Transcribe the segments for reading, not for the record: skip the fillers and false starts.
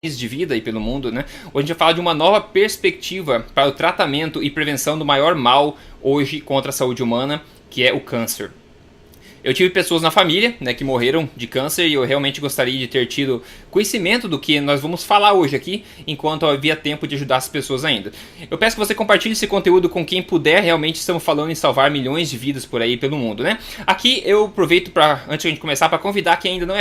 de vida e pelo mundo, né? Hoje a gente vai falar de uma nova perspectiva para o tratamento e prevenção do maior mal hoje contra a saúde humana, que é o câncer. Eu tive pessoas na família, né, que morreram de câncer e eu realmente gostaria de ter tido conhecimento do que nós vamos falar hoje aqui, enquanto havia tempo de ajudar as pessoas ainda. Eu peço que você compartilhe esse conteúdo com quem puder, realmente estamos falando em salvar milhões de vidas por aí pelo mundo, né? Aqui eu aproveito para, antes de a gente começar, para convidar quem ainda não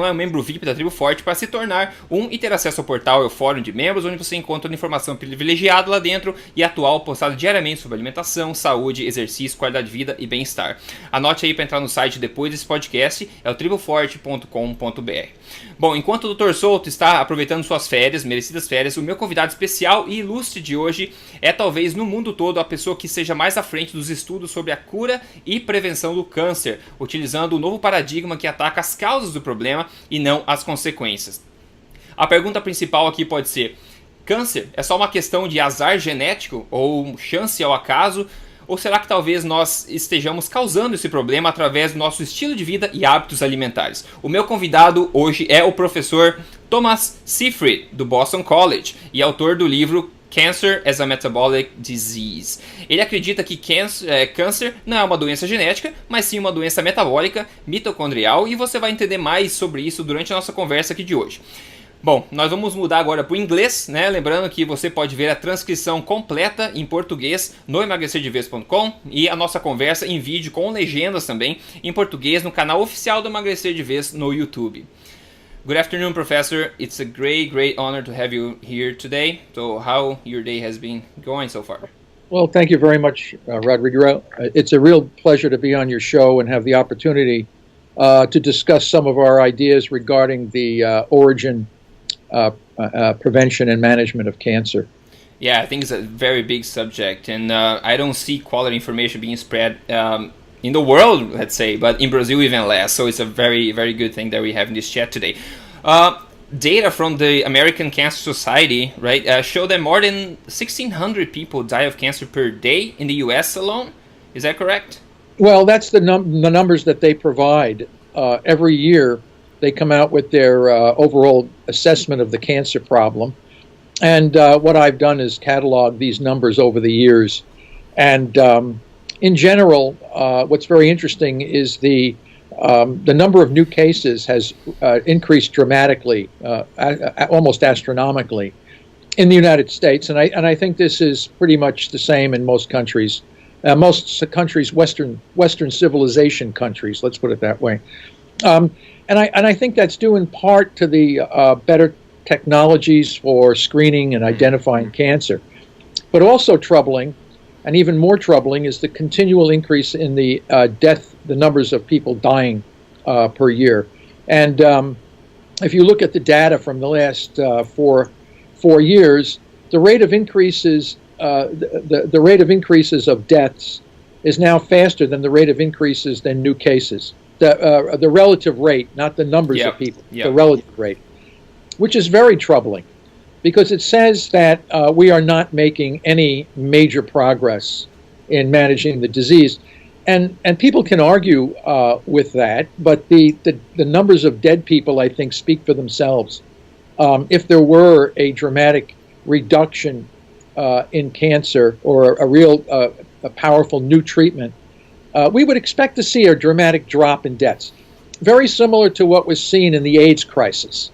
é um membro VIP da Tribo Forte, para se tornar e ter acesso ao portal e ao fórum de membros, onde você encontra informação privilegiada lá dentro e atual, postada diariamente sobre alimentação, saúde, exercício, qualidade de vida e bem-estar. Anote aí para entrar no site depois desse podcast, é o triboforte.com.br. Bom, enquanto o Dr. Souto está aproveitando suas férias, merecidas férias, o meu convidado especial e ilustre de hoje é talvez no mundo todo a pessoa que seja mais à frente dos estudos sobre a cura e prevenção do câncer, utilizando o novo paradigma que ataca as causas do problema e não as consequências. A pergunta principal aqui pode ser: câncer é só uma questão de azar genético ou chance ao acaso? Ou será que talvez nós estejamos causando esse problema através do nosso estilo de vida e hábitos alimentares? O meu convidado hoje é o professor Thomas Seyfried, do Boston College, e autor do livro Cancer as a Metabolic Disease. Ele acredita que câncer não é uma doença genética, mas sim uma doença metabólica, mitocondrial, e você vai entender mais sobre isso durante a nossa conversa aqui de hoje. Bom, nós vamos mudar agora para o inglês, né? Lembrando que você pode ver a transcrição completa em português no emagrecerdeves.com e a nossa conversa em vídeo com legendas também em português no canal oficial do Emagrecer de Vez no YouTube. Good afternoon, Professor. It's a great honor to have you here today. So how your day has been going so far? Well, thank you very much, Rodrigo. It's a real pleasure to be on your show and have the opportunity to discuss some of our ideas regarding the origin, prevention and management of cancer. Yeah, I think it's a very big subject, and I don't see quality information being spread in the world, let's say, but in Brazil even less. So it's a very good thing that we have in this chat today. Data from the American Cancer Society, right, show that more than 1,600 people die of cancer per day in the U.S. alone. Is that correct? Well, that's the numbers that they provide every year. They come out with their overall assessment of the cancer problem. And what I've done is catalog these numbers over the years. And in general, what's very interesting is the number of new cases has increased dramatically, almost astronomically, in the United States. And I think this is pretty much the same in most countries. Most countries, Western civilization countries, let's put it that way. And I think that's due in part to the better technologies for screening and identifying cancer. But also troubling, and even more troubling, is the continual increase in the the numbers of people dying per year. And if you look at the data from the last four years, the rate of increases, the rate of increases of deaths is now faster than the rate of increases than new cases. The relative rate, not the numbers of people, the relative rate, which is very troubling because it says that we are not making any major progress in managing the disease. And people can argue with that, but the numbers of dead people, I think, speak for themselves. If there were a dramatic reduction in cancer or a powerful new treatment, we would expect to see a dramatic drop in deaths, very similar to what was seen in the AIDS crisis.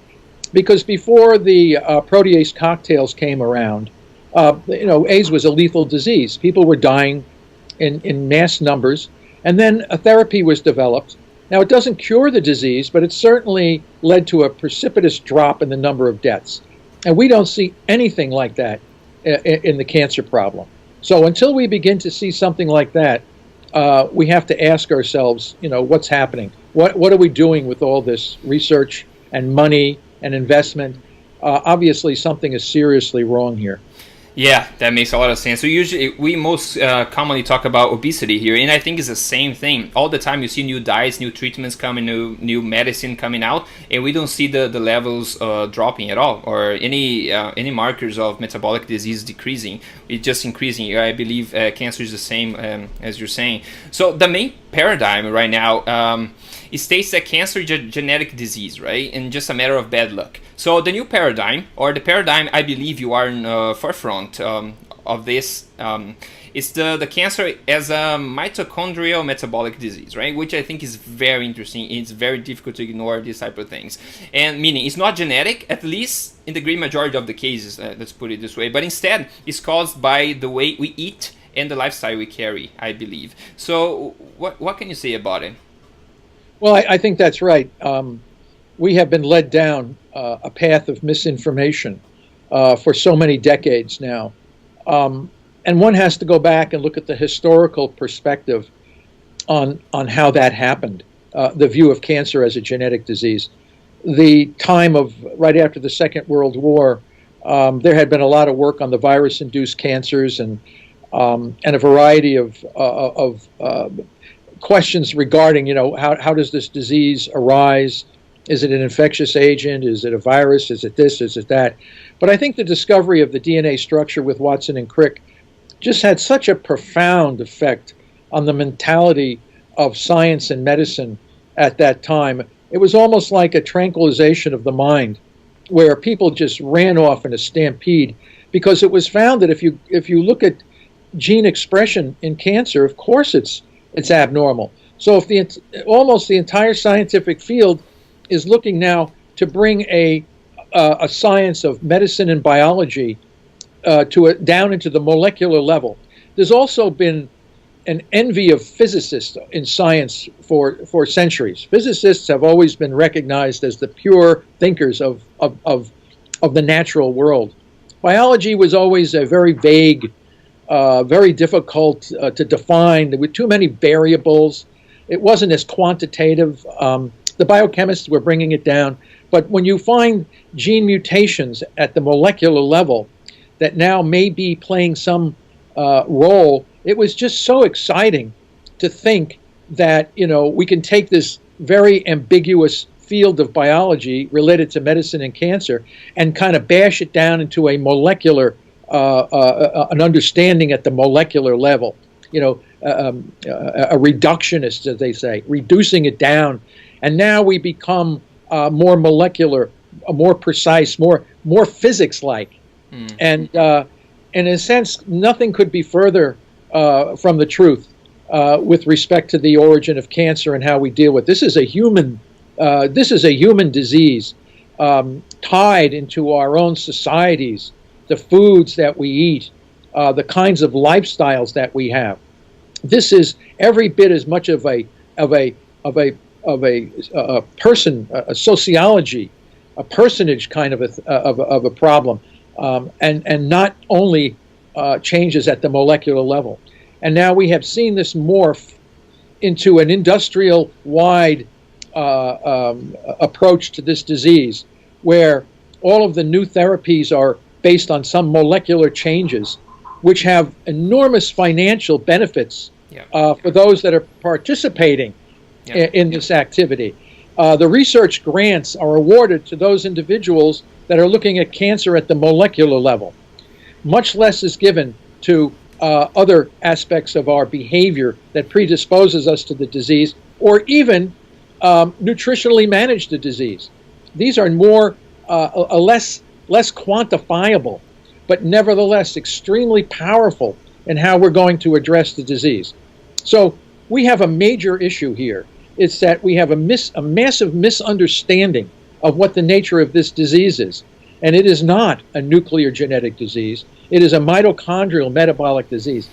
Because before the protease cocktails came around, AIDS was a lethal disease. People were dying in mass numbers, and then a therapy was developed. Now, it doesn't cure the disease, but it certainly led to a precipitous drop in the number of deaths. And we don't see anything like that in the cancer problem. So until we begin to see something like that, we have to ask ourselves, what's happening? What are we doing with all this research and money and investment? Obviously, something is seriously wrong here. Yeah, that makes a lot of sense. So we most commonly talk about obesity here, and I think it's the same thing. All the time you see new diets, new treatments coming, new medicine coming out, and we don't see the levels dropping at all, or any markers of metabolic disease decreasing. It's just increasing. I believe cancer is the same as you're saying. So the main paradigm right now, it states that cancer is a genetic disease, right? And just a matter of bad luck. So the new paradigm, or the paradigm I believe you are in forefront of this, is the cancer as a mitochondrial metabolic disease, right? Which I think is very interesting. It's very difficult to ignore these type of things. And meaning it's not genetic, at least in the great majority of the cases, let's put it this way. But instead, it's caused by the way we eat and the lifestyle we carry, I believe. So what can you say about it? Well, I think that's right. We have been led down a path of misinformation for so many decades now. And one has to go back and look at the historical perspective on how that happened, the view of cancer as a genetic disease. The time of right after the Second World War, there had been a lot of work on the virus-induced cancers and a variety of questions regarding, how does this disease arise? Is it an infectious agent? Is it a virus? Is it this? Is it that? But I think the discovery of the DNA structure with Watson and Crick just had such a profound effect on the mentality of science and medicine at that time. It was almost like a tranquilization of the mind, where people just ran off in a stampede, because it was found that if you look at gene expression in cancer, of course it's abnormal. So if almost the entire scientific field is looking now to bring a science of medicine and biology down into the molecular level. There's also been an envy of physicists in science for centuries. Physicists have always been recognized as the pure thinkers of the natural world. Biology was always a very vague, very difficult to define. There were too many variables. It wasn't as quantitative. The biochemists were bringing it down. But when you find gene mutations at the molecular level that now may be playing some role, it was just so exciting to think that, we can take this very ambiguous field of biology related to medicine and cancer and kind of bash it down into a molecular, an understanding at the molecular level, a reductionist, as they say, reducing it down. And now we become more molecular, more precise, more physics-like. And in a sense, nothing could be further from the truth with respect to the origin of cancer and how we deal with it. This is a human disease tied into our own societies, the foods that we eat, the kinds of lifestyles that we have. This is every bit as much of a person, a sociology, a personage kind of a problem, and not only changes at the molecular level. And now we have seen this morph into an industrial-wide approach to this disease, where all of the new therapies are based on some molecular changes, which have enormous financial benefits for those that are participating in this activity. The research grants are awarded to those individuals that are looking at cancer at the molecular level. Much less is given to other aspects of our behavior that predisposes us to the disease, or even nutritionally manage the disease. These are more less quantifiable, but nevertheless extremely powerful in how we're going to address the disease. So we have a major issue here. It's that we have a massive misunderstanding of what the nature of this disease is. And it is not a nuclear genetic disease. It is a mitochondrial metabolic disease.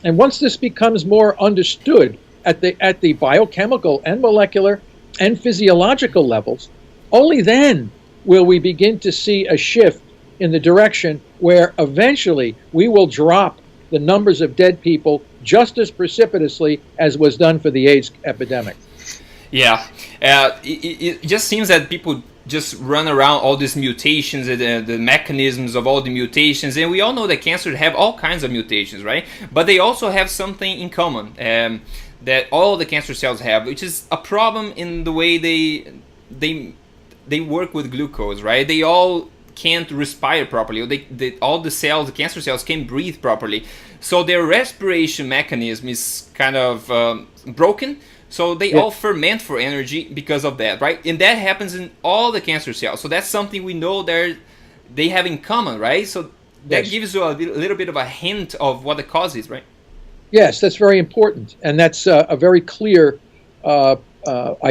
And once this becomes more understood at the biochemical and molecular and physiological levels, only then will we begin to see a shift in the direction where eventually we will drop the numbers of dead people just as precipitously as was done for the AIDS epidemic. Yeah, it just seems that people just run around all these mutations and the mechanisms of all the mutations, and we all know that cancer have all kinds of mutations, right? But they also have something in common that all the cancer cells have, which is a problem in the way they work with glucose, right? They all can't respire properly. All the cells, the cancer cells, can't breathe properly. So their respiration mechanism is kind of broken. So they all ferment for energy because of that, right? And that happens in all the cancer cells. So that's something we know they have in common, right? So that gives you a little bit of a hint of what the cause is, right? Yes, that's very important. And that's a very clear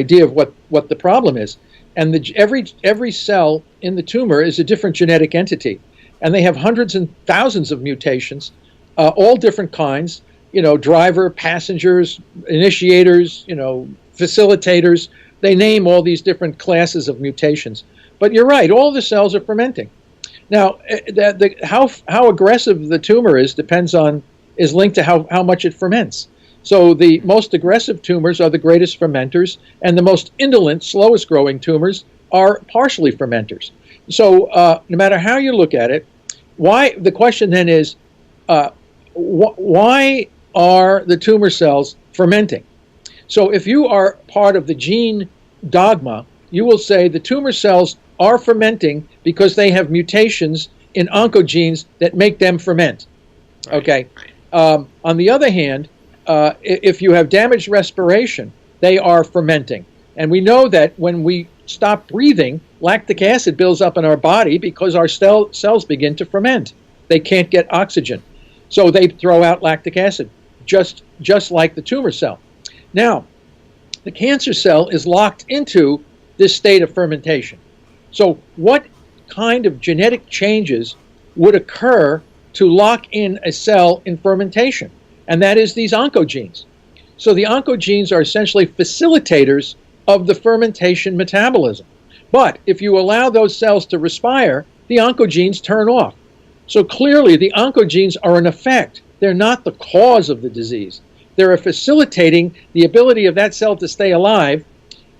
idea of what the problem is. And every cell in the tumor is a different genetic entity. And they have hundreds and thousands of mutations, all different kinds. Driver, passengers, initiators, facilitators. They name all these different classes of mutations. But you're right, all the cells are fermenting. Now, how aggressive the tumor is is linked to how much it ferments. So the most aggressive tumors are the greatest fermenters, and the most indolent, slowest growing tumors are partially fermenters. So no matter how you look at it, the question then is, why are the tumor cells fermenting? So if you are part of the gene dogma, you will say the tumor cells are fermenting because they have mutations in oncogenes that make them ferment. Right. Okay. On the other hand, if you have damaged respiration, they are fermenting. And we know that when we stop breathing, lactic acid builds up in our body because our cells begin to ferment. They can't get oxygen. So they throw out lactic acid, just like the tumor cell. Now, the cancer cell is locked into this state of fermentation. So what kind of genetic changes would occur to lock in a cell in fermentation? And that is these oncogenes. So the oncogenes are essentially facilitators of the fermentation metabolism. But if you allow those cells to respire, the oncogenes turn off. So clearly the oncogenes are an effect. They're not the cause of the disease. They're facilitating the ability of that cell to stay alive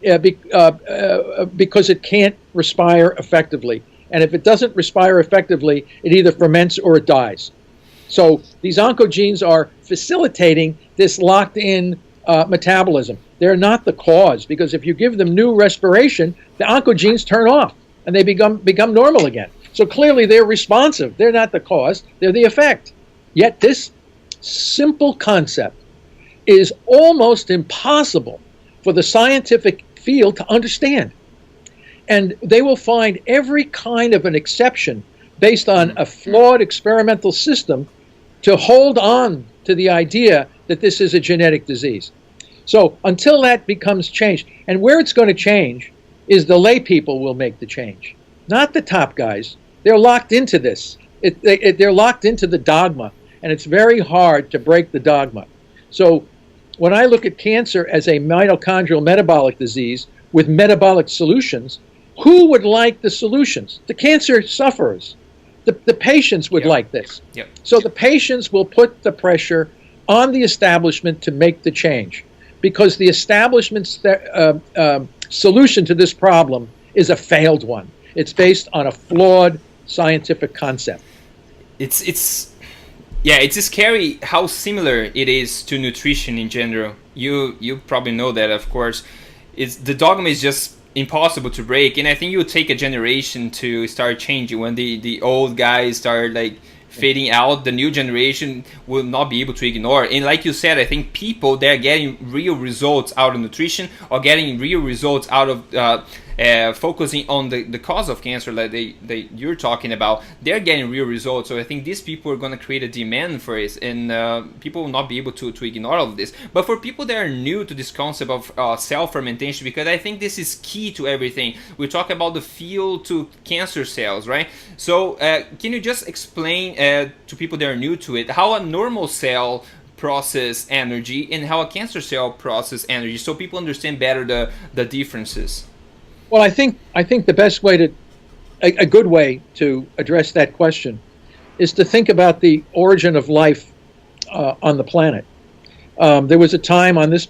because it can't respire effectively. And if it doesn't respire effectively, it either ferments or it dies. So these oncogenes are facilitating this locked-in metabolism. They're not the cause, because if you give them new respiration, the oncogenes turn off and they become normal again. So clearly they're responsive. They're not the cause, they're the effect. Yet this simple concept is almost impossible for the scientific field to understand. And they will find every kind of an exception based on a flawed experimental system to hold on to the idea that this is a genetic disease. So until that becomes changed, and where it's going to change is the lay people will make the change, not the top guys. They're locked into this. They're locked into the dogma, and it's very hard to break the dogma. So when I look at cancer as a mitochondrial metabolic disease with metabolic solutions, who would like the solutions? The cancer sufferers. The patients would like this. So the patients will put the pressure on the establishment to make the change, because the establishment's solution to this problem is a failed one. It's based on a flawed scientific concept. It's scary how similar it is to nutrition in general. You probably know that, of course. The dogma is just impossible to break, and I think it will take a generation to start changing. When the old guys start fading out, the new generation will not be able to ignore. And like you said, I think people, they're getting real results out of nutrition, or getting real results out of focusing on the cause of cancer that you're talking about. They're getting real results. So I think these people are going to create a demand for it, and people will not be able to ignore all of this. But for people that are new to this concept of cell fermentation, because I think this is key to everything, we talk about the field to cancer cells, right? So can you just explain to people that are new to it how a normal cell process energy and how a cancer cell process energy, so people understand better the differences? Well, I think the best way a good way to address that question is to think about the origin of life on the planet. There was a time on this